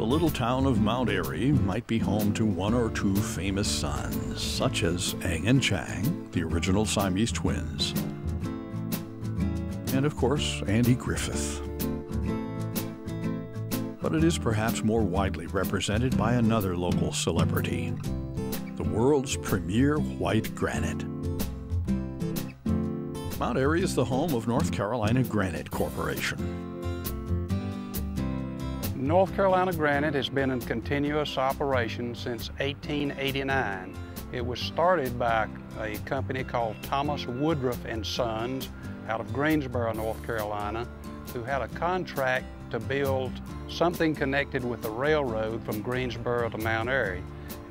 the little town of Mount Airy might be home to one or two famous sons, such as Ang and Chang, the original Siamese twins, and of course, Andy Griffith. But it is perhaps more widely represented by another local celebrity, the world's premier white granite. Mount Airy is the home of North Carolina Granite Corporation. North Carolina Granite has been in continuous operation since 1889. It was started by a company called Thomas Woodruff and Sons out of Greensboro, North Carolina, who had a contract to build something connected with the railroad from Greensboro to Mount Airy.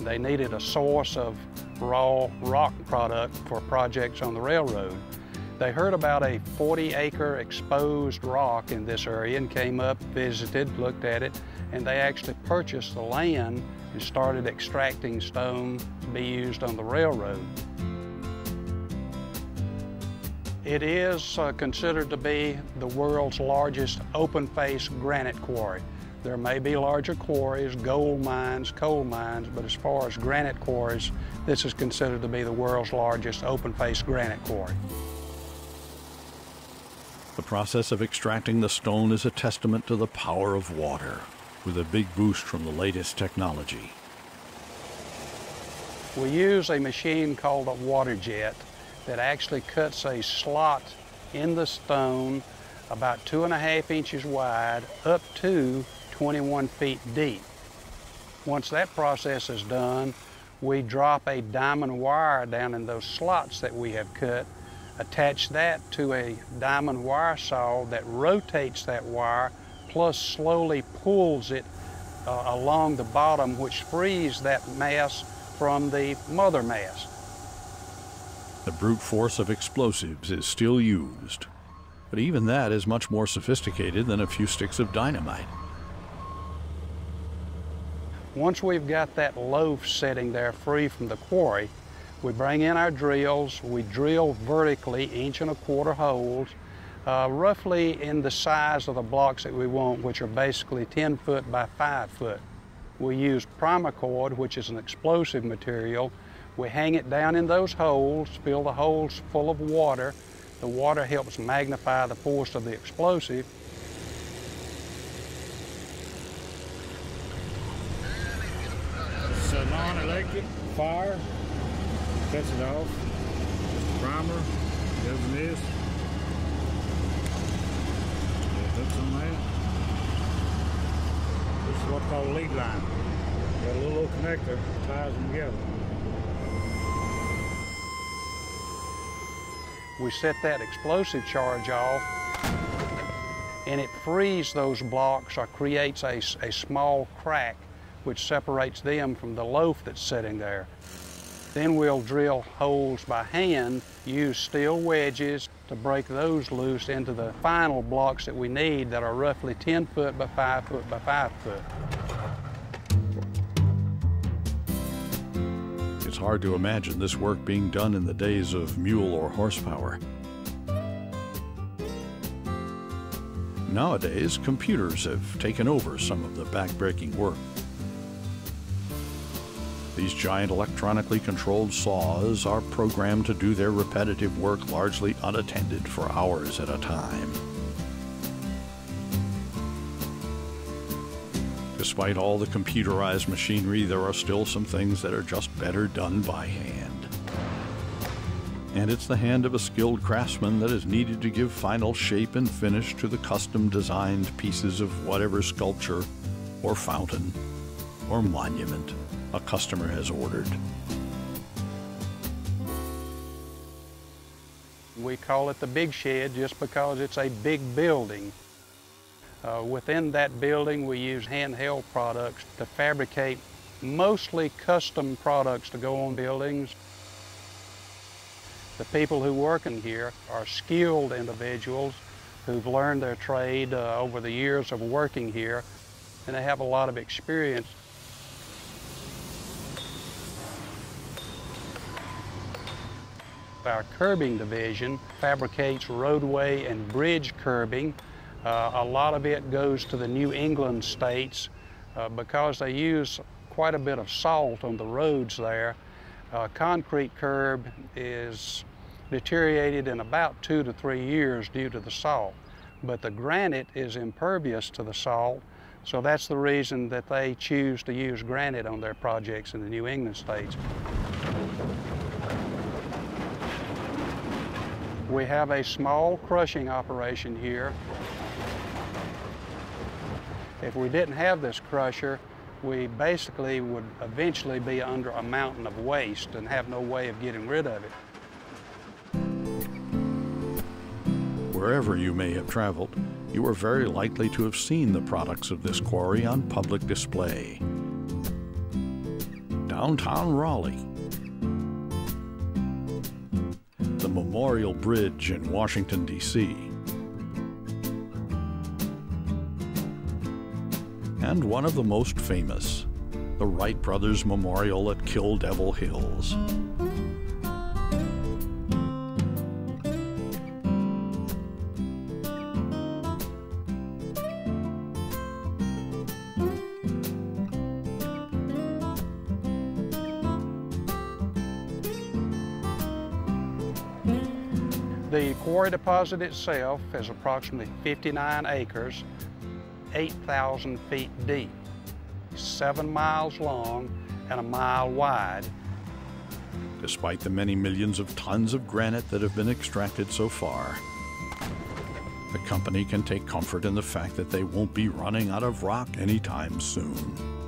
They needed a source of raw rock product for projects on the railroad. They heard about a 40-acre exposed rock in this area and came up, visited, looked at it, and they actually purchased the land and started extracting stone to be used on the railroad. It is considered to be the world's largest open-face granite quarry. There may be larger quarries, gold mines, coal mines, but as far as granite quarries, this is considered to be the world's largest open-face granite quarry. The process of extracting the stone is a testament to the power of water, with a big boost from the latest technology. We use a machine called a water jet that actually cuts a slot in the stone about 2.5 inches wide up to 21 feet deep. Once that process is done, we drop a diamond wire down in those slots that we have cut, attach that to a diamond wire saw that rotates that wire, plus slowly pulls it along the bottom, which frees that mass from the mother mass. The brute force of explosives is still used, but even that is much more sophisticated than a few sticks of dynamite. Once we've got that loaf sitting there free from the quarry, we bring in our drills. We drill vertically 1.25 holes, roughly in the size of the blocks that we want, which are basically 10 foot by 5 foot. We use primacord, which is an explosive material. We hang it down in those holes, fill the holes full of water. The water helps magnify the force of the explosive. It's a non-electric fire. Cuts it off. Primer goes in this. Hooks on that. This is what's called a lead line. Got a little connector, ties them together. We set that explosive charge off, and it frees those blocks or creates a small crack which separates them from the loaf that's sitting there. Then we'll drill holes by hand, use steel wedges to break those loose into the final blocks that we need that are roughly 10 foot by 5 foot by 5 foot. It's hard to imagine this work being done in the days of mule or horsepower. Nowadays, computers have taken over some of the back-breaking work. These giant electronically controlled saws are programmed to do their repetitive work largely unattended for hours at a time. Despite all the computerized machinery, there are still some things that are just better done by hand. And it's the hand of a skilled craftsman that is needed to give final shape and finish to the custom-designed pieces of whatever sculpture or fountain or monument a customer has ordered. We call it the big shed just because it's a big building. Within that building, we use handheld products to fabricate mostly custom products to go on buildings. The people who work in here are skilled individuals who've learned their trade over the years of working here, and they have a lot of experience. Our curbing division fabricates roadway and bridge curbing. A lot of it goes to the New England states Because they use quite a bit of salt on the roads there, concrete curb is deteriorated in about 2 to 3 years due to the salt. But the granite is impervious to the salt, so that's the reason that they choose to use granite on their projects in the New England states. We have a small crushing operation here. If we didn't have this crusher, we basically would eventually be under a mountain of waste and have no way of getting rid of it. Wherever you may have traveled, you are very likely to have seen the products of this quarry on public display. Downtown Raleigh, the Memorial Bridge in Washington, D.C., and one of the most famous, the Wright Brothers Memorial at Kill Devil Hills. The quarry deposit itself is approximately 59 acres, 8,000 feet deep, 7 miles long, and a mile wide. Despite the many millions of tons of granite that have been extracted so far, the company can take comfort in the fact that they won't be running out of rock anytime soon.